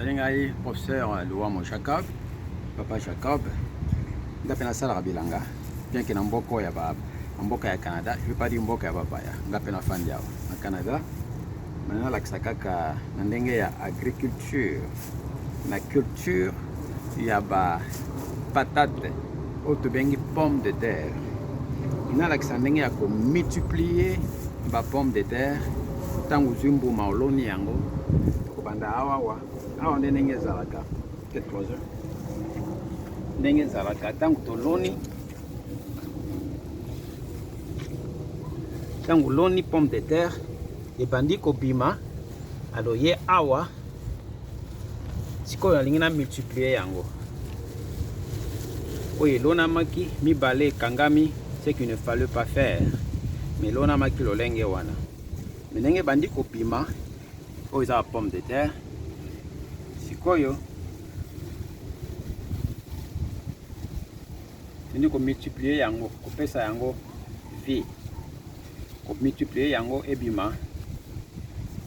Salingai professeur Louamo Jacob, papa Jacob. Ngapena sala bilanga. Bien que Mboko ya baba, Mboka ya Canada, je veux pas dire Mboka ya baba ya. Ngapena fandi yao. Na Canada, maintenant la kisakaka na ndenge ya agriculture. Na culture ya ba patate, auto bengi pomme de terre. Ina la kisandenge ya ko multiplier ba pomme de terre. Tangu zimbu maoloni yango. Banda awa ndenge zalaka peut-être 3 heures ndenge zalaka tangu toloni tangu loni pomme de terre ebandi kobima alo ye awa sikoyo alingi na multiplier yango oyo elonamaki mibale ekangami ce qu'il ne fallait pas faire mais elonamaki lolenge wana mais ndenge ebandi kobima oyo eza pomme de terre sikoyo tindi ko multiplier yango kopesa yango vie ko multiplier yango ebima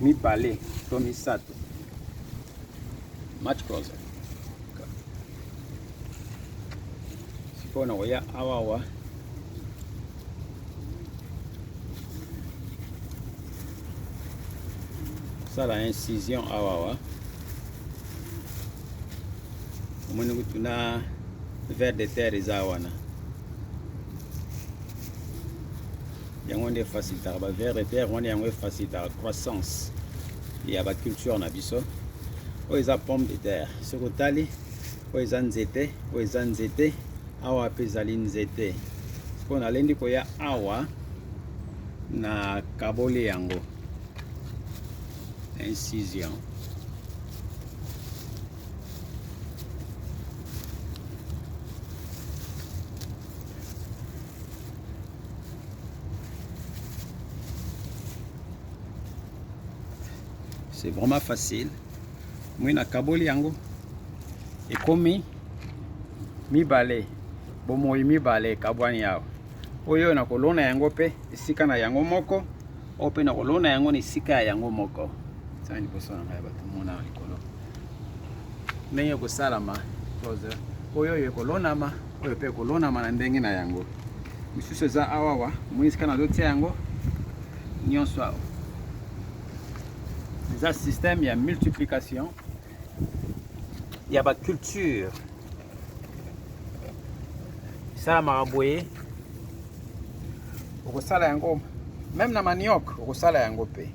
mibale to misato much closer sikoyo na koya awawa ça la incision awawa omoni kutuna ver de terre eza wana yango nde facilitaka ba ver de terre wana yango efacilitaka croissance ya ba culture na biso oyo eza pomme de terre soki otali oyo eza nzete oyo eza nzete awa mpe ezali nzete sikoyo nalendi koya awa na kaboli yango incision c'est vraiment facile moi na kaboli yango ekomi mibale bomoi mibale kabwani yao oyo na kolona yango pe esika na yango moko o pe na kolona yango na esika ya yango moko ça ni posona ngaya bato mona likolo ndenge kosalama oyo kolonama oyo pe kolonama na ndenge na yango misusu eza awawa mwisika na dotia yango nyonso awa eza système ya multiplication ya ba culture salamaka boye okosala yango même na manioc okosala yango pe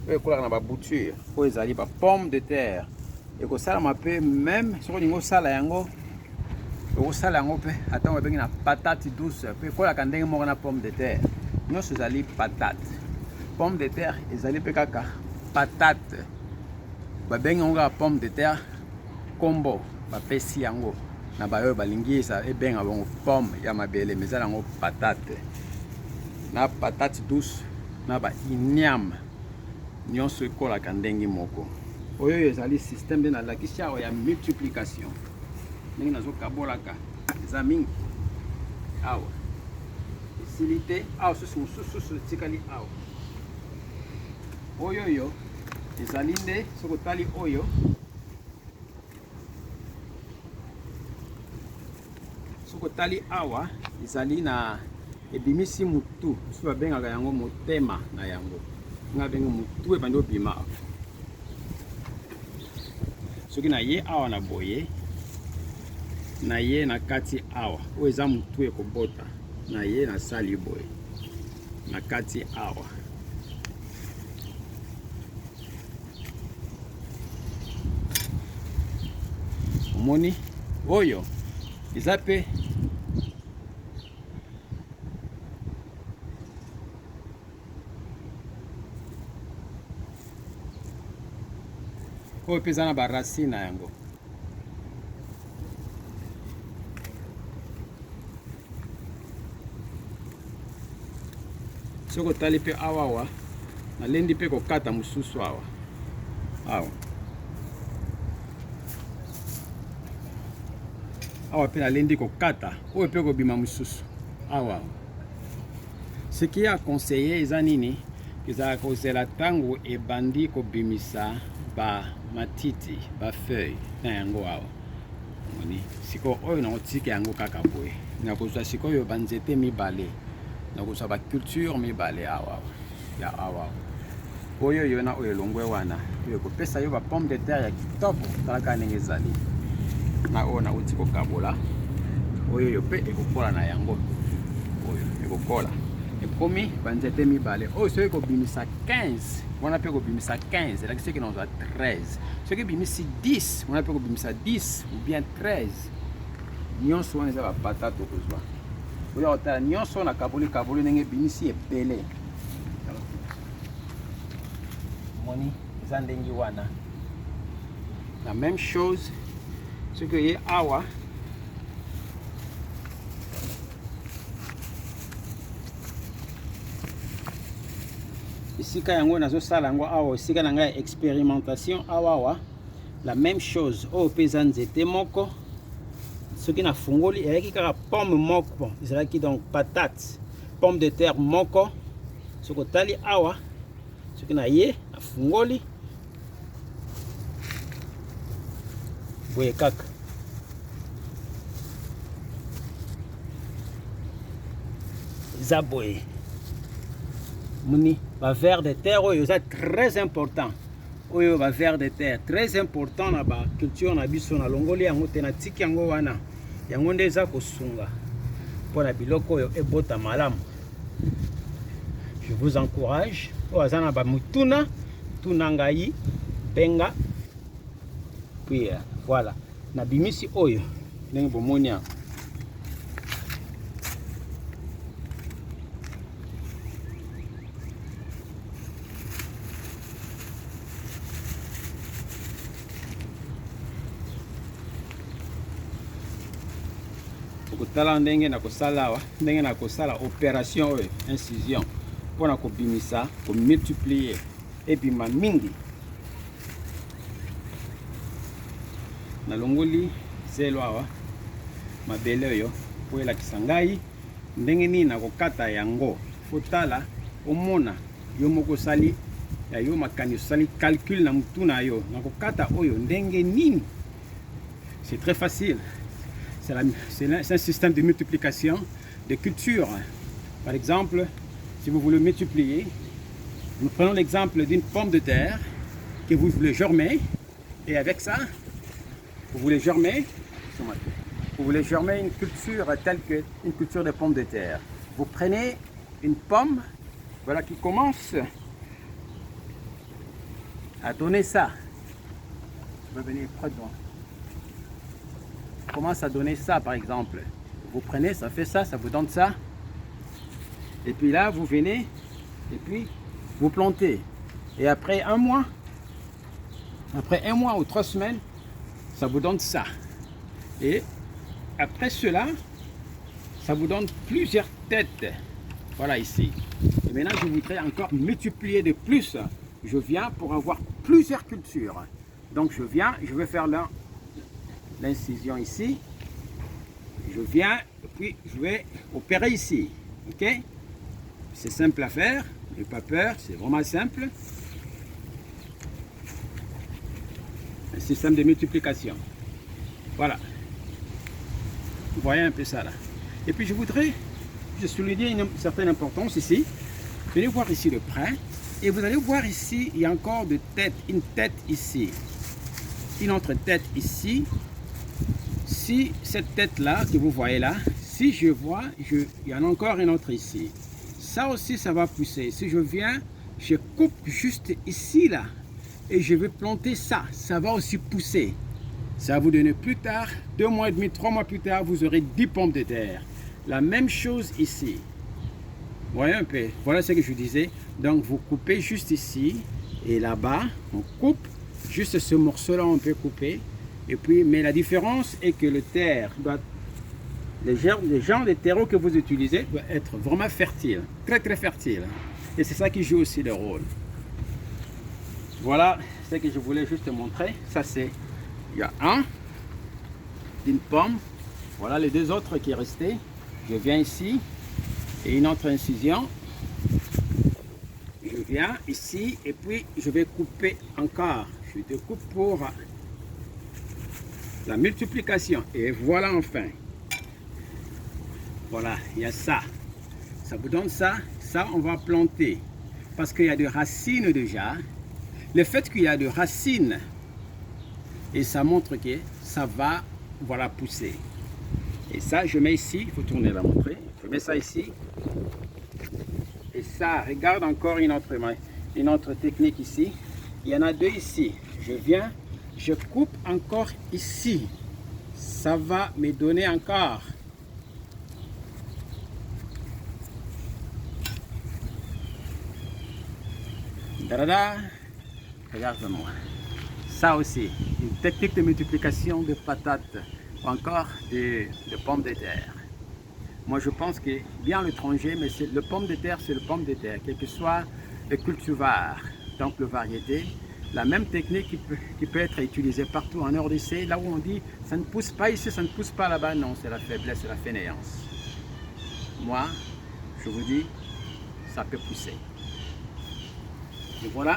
oyo ekolaka na babouture oyo ezali ba pomme de terre ekosalama pe même soki olingi osala yango okosala yango pe ata babengi na patate douce pe ekolaka ndenge moko na pomme de terre nyonso ezali patate pomme de terre ezali pe kaka patate babengi yango kaka pomme de terre kombo bapesi yango na baoyo balingi ebenga bango pomme ya mabele mais ezala yango patate na patate douce na ba igname nyonso ekolaka ndenge moko oyo ezali système nde nalakisi awa ya multiplication ndenge nazokabolaka eza mingi awa esili te awa susu etikali awa oyo ezali nde soki otali oyo soki otali awa ezali na ebimisi mutu mosusu babengaka yango motema na yango nga bengi mutu ebandi obima soki na ye awa na boye na ye na kati awa oyo eza mutu ekobota na ye na sali boye na kati awa omoni oyo eza pe oyo mpe eza na baracine na yango soki otali mpe awawa nalendi mpe kokata mosusu awa awa mpe nalendi kokata oyo mpe kobima mosusu awa ce qui a conseillé eza nini ezalaka kozela ntango ebandi kobimisa ba matiti ba feuille na yango awa moni siko oyo na otika yango kaka boye na kozwa siko yo banzete mibale na kozwa ba culture mibale awa ya awa oyo yo na oyo longwe wana yo kopesa yo ba pomme de terre ya kitoko talaka ndenge ezali na oyo na otiko kabola oyo yo pe ekokola na yango oyo ekokola ekomi banzete mibale oyo soki ekobimisa 15 wana pe ekobimisa 15 elaki soki nazwa 13 soki ebimisi 10 wana pe ekobimisa 10 ou bien 13 nyonso wana eza bapatate okozwa oyo kotala nyonso na kaboli ndenge ebimisi ebele moni eza ndenge wana la même chose soki oye awa esika yango nazosala yango awa esika na ngai expérimentation awa la même chose oyo mpe eza nzete moko soki nafungoli eyaki kaka pomme moko ezalaki donc patate pomme de terre moko soki otali awa soki naye nafungoli boye kaka eza boye moni ba ver de terre oyo eza très important oyo ba ver de terre très important na ba culture na biso na longoli yango te na tiki yango wana yango nde eza kosunga mpona biloko oyo ebota malamu. Je vous encourage oyo aza na bamutuna tuna ngai benga puis voilà na bimisi oyo ndenge bomoni yango kotala ndenge na kosala awa ndenge na kosala opération oyo incision mpona kobimisa komultiplier ebima mingi nalongoli zelo awa mabele oyo po elakisa ngai ndenge nini nakokata yango fotala omona yo moko osali ya yo makani osali calcul na mutu na yo nakokata oyo ndenge nini. C'est très facile. C'est un système de multiplication de cultures. Par exemple, si vous voulez multiplier, nous prenons l'exemple d'une pomme de terre que vous voulez germer, et avec ça, vous voulez germer une culture telle qu'une culture de pommes de terre. Vous prenez une pomme, voilà, qui commence à donner ça. Je vais venir près de moi. Commence à donner ça, par exemple. Vous prenez, ça fait ça, ça vous donne ça. Et puis là, vous venez, et puis vous plantez. Et après un mois ou 3 semaines, ça vous donne ça. Et après cela, ça vous donne plusieurs têtes. Voilà ici. Et maintenant, je voudrais encore multiplier de plus. Je viens pour avoir plusieurs cultures. Donc je viens, je vais faire l'incision ici. Je viens, et puis je vais opérer ici. Ok? C'est simple à faire, n'ayez pas peur, c'est vraiment simple. Un système de multiplication. Voilà. Vous voyez un peu ça là. Et puis je voudrais souligner une certaine importance ici. Venez voir ici de près. Et vous allez voir ici, il y a encore de têtes, une tête ici. Une autre tête ici. Si cette tête-là que vous voyez là, si je vois, il y en a encore une autre ici. Ça aussi, ça va pousser. Si je viens, je coupe juste ici là. Et je vais planter ça. Ça va aussi pousser. Ça va vous donner plus tard, 2 mois et demi, 3 mois plus tard, vous aurez 10 pommes de terre. La même chose ici. Vous voyez un peu? Voilà ce que je disais. Donc vous coupez juste ici et là-bas, on coupe. Juste ce morceau-là, on peut couper. Et puis, mais la différence est que le terre doit, les genres de terreau que vous utilisez doit être vraiment fertile, très très fertile. Et c'est ça qui joue aussi le rôle. Voilà ce que je voulais juste montrer. Ça c'est, il y a un, une pomme. Voilà les 2 autres qui restaient. Je viens ici et une autre incision. Je viens ici et puis je vais couper encore. Tu découpes pour la multiplication. Et voilà enfin. Voilà, il y a ça. Ça vous donne ça. Ça, on va planter. Parce qu'il y a des racines déjà. Le fait qu'il y a des racines, et ça montre que ça va, voilà, pousser. Et ça, je mets ici. Il faut tourner la montrer. Je mets ça ici. Et ça, regarde encore une autre technique ici. Il y en a deux ici. Je viens, je coupe encore ici. Ça va me donner encore. Dada, regarde-moi. Ça aussi, une technique de multiplication de patates ou encore de pommes de terre. Moi, je pense que bien l'étranger, mais le pomme de terre, c'est le pomme de terre, quel que soit le cultivar, donc le variété. La même technique qui peut être utilisée partout en RDC, là où on dit ça ne pousse pas ici, ça ne pousse pas là-bas, non, c'est la faiblesse, c'est la fainéance. Moi, je vous dis, ça peut pousser. Et voilà.